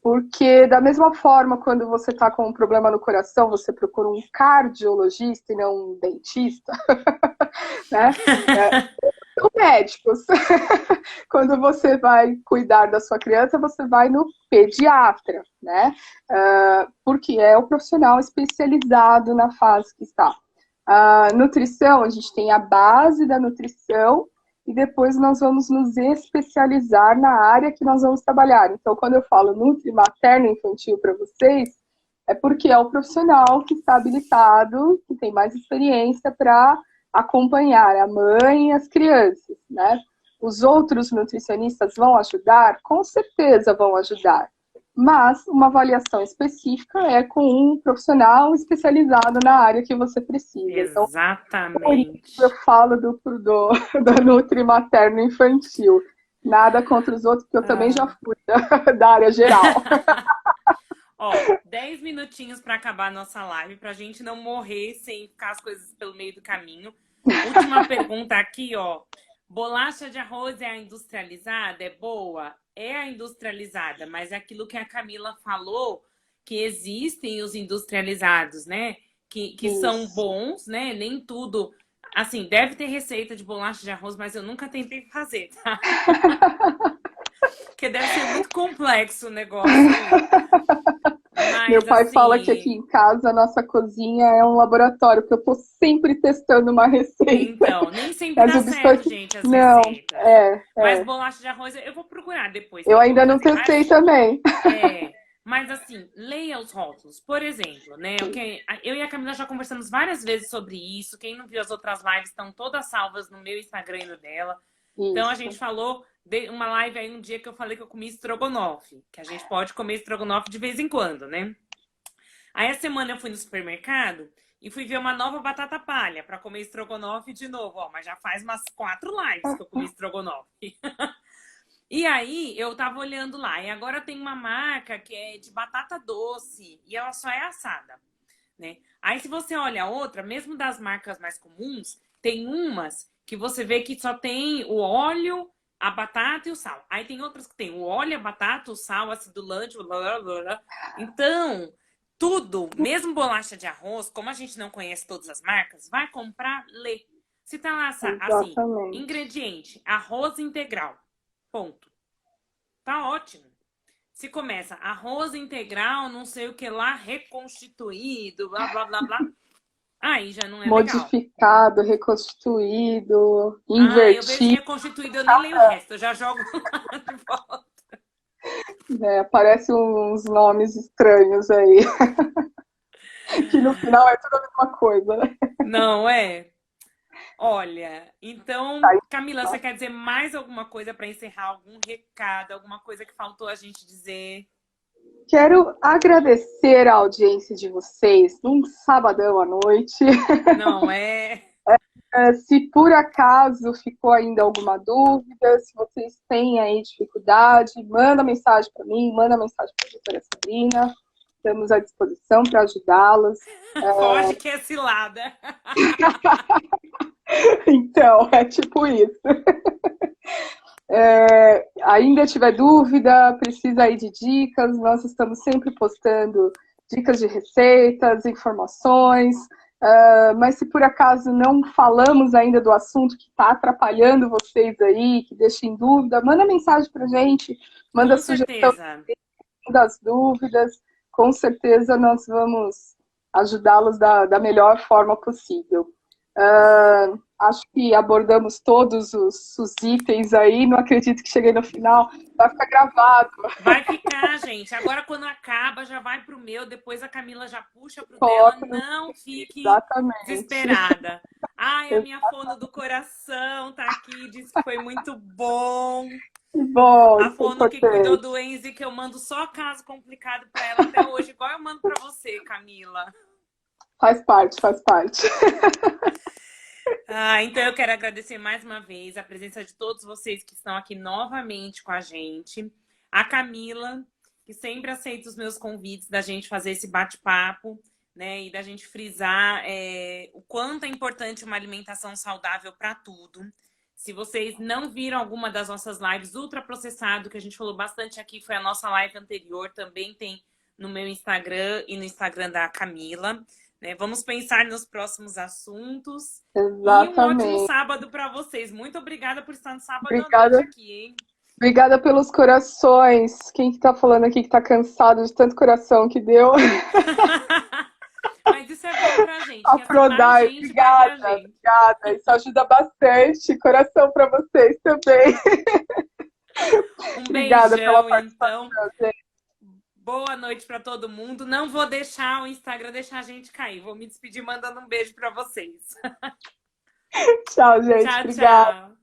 Porque, da mesma forma, quando você está com um problema no coração, você procura um cardiologista e não um dentista, né? São médicos. Quando você vai cuidar da sua criança, você vai no pediatra, né? Porque é o profissional especializado na fase que está. A nutrição, a gente tem a base da nutrição e depois nós vamos nos especializar na área que nós vamos trabalhar. Então, quando eu falo nutri materno infantil para vocês, é porque é o profissional que está habilitado, que tem mais experiência para acompanhar a mãe e as crianças, né? Os outros nutricionistas vão ajudar? Com certeza vão ajudar. Mas uma avaliação específica é com um profissional especializado na área que você precisa. Então, por isso eu Exatamente. falo da Nutri Materno Infantil. Nada contra os outros, porque eu também já Ah. fui da área geral. Ó, 10 minutinhos para acabar a nossa live, para a gente não morrer sem ficar as coisas pelo meio do caminho. Última pergunta aqui, ó. Bolacha de arroz é a industrializada? É boa? É a industrializada, mas é aquilo que a Camila falou, que existem os industrializados, né? Que são Isso. bons, né? Nem tudo. Assim, deve ter receita de bolacha de arroz, mas eu nunca tentei fazer, tá? Porque deve ser muito complexo o negócio aí. Meu Mas pai fala que aqui assim, em casa a nossa cozinha é um laboratório, porque eu estou sempre testando uma receita. então, nem sempre Mas dá o biscoito. certo, gente, as Não, receitas. Mas é. bolacha de arroz eu vou procurar depois Eu para eu ainda não fazer. testei também. É, Mas assim, leia os rótulos. Por exemplo, né? Eu e a Camila já conversamos várias vezes sobre isso. Quem não viu as outras lives estão todas salvas no meu Instagram e no dela. Então a gente Isso. falou de uma live aí um dia que eu falei que eu comi estrogonofe, que a gente pode comer estrogonofe de vez em quando, né? Aí a semana eu fui no supermercado e fui ver uma nova batata palha para comer estrogonofe de novo, ó, mas já faz umas 4 lives que eu comi estrogonofe. E aí eu tava olhando lá, e agora tem uma marca que é de batata doce e ela só é assada, né? Aí se você olha a outra, mesmo das marcas mais comuns, tem umas que você vê que só tem o óleo, a batata e o sal. Aí tem outras que tem o óleo, a batata, o sal, acidulante, blá, blá, blá, blá. Então, tudo, mesmo bolacha de arroz, como a gente não conhece todas as marcas, vai comprar, lê. Se tá lá assim, Exatamente. ingrediente, arroz integral. Ponto. Tá ótimo. Se começa arroz integral, não sei o que lá, reconstituído, blá, blá, blá, blá. Aí já não é legal. Modificado, reconstituído, Ah, eu vejo invertido. reconstituído, eu nem leio o resto, eu já jogo lá de volta. Né? Aparecem uns nomes estranhos aí, que no final é tudo a mesma coisa, né? Não é? Olha, então, Camila, você quer dizer mais alguma coisa para encerrar? Algum recado, alguma coisa que faltou a gente dizer? Quero agradecer a audiência de vocês num sabadão à noite. Não é? Se por acaso ficou ainda alguma dúvida, se vocês têm aí dificuldade, manda mensagem para mim, manda mensagem para a doutora Sabrina. Estamos à disposição para ajudá-las. Foge que é cilada. Então, é tipo isso. Ainda tiver dúvida, precisa aí de dicas, nós estamos sempre postando dicas de receitas, informações, mas se por acaso não falamos ainda do assunto que está atrapalhando vocês aí, que deixa em dúvida, manda mensagem para a gente, manda Com sugestão certeza. das dúvidas, com certeza nós vamos ajudá-los da melhor forma possível. Acho que abordamos todos os itens aí, não acredito que cheguei no final, vai ficar gravado. Vai ficar, gente. Agora, quando acaba, já vai pro meu, depois a Camila já puxa pro dela. Coloca no... Não fique Exatamente. desesperada. Ai, a minha fono do coração tá aqui, disse que foi muito bom. Bom, A isso é fono que cuidou importante. do Enzi, que eu mando só caso complicado pra ela até hoje, igual eu mando pra você, Camila. Faz parte, faz parte. Ah, então eu quero agradecer mais uma vez a presença de todos vocês que estão aqui novamente com a gente. A Camila, que sempre aceita os meus convites da gente fazer esse bate-papo, né? E da gente frisar o quanto é importante uma alimentação saudável para tudo. Se vocês não viram alguma das nossas lives ultraprocessado, que a gente falou bastante aqui, foi a nossa live anterior, também tem no meu Instagram e no Instagram da Camila. Né? Vamos pensar nos próximos assuntos. E um ótimo Exatamente. sábado para vocês. Muito obrigada por estar no sábado à noite Obrigada. aqui, hein? Obrigada pelos corações. Quem que tá falando aqui que tá cansado de tanto coração que deu? Mas isso é bom pra gente, que assim mais Afrodite, gente vai pra obrigada, gente. obrigada. Isso ajuda bastante. Coração para vocês também. Um Obrigada pela beijão, participação, então. gente. Boa noite para todo mundo. Não vou deixar o Instagram deixar a gente cair. Vou me despedir mandando um beijo para vocês. Tchau, gente. Tchau, Obrigada. tchau.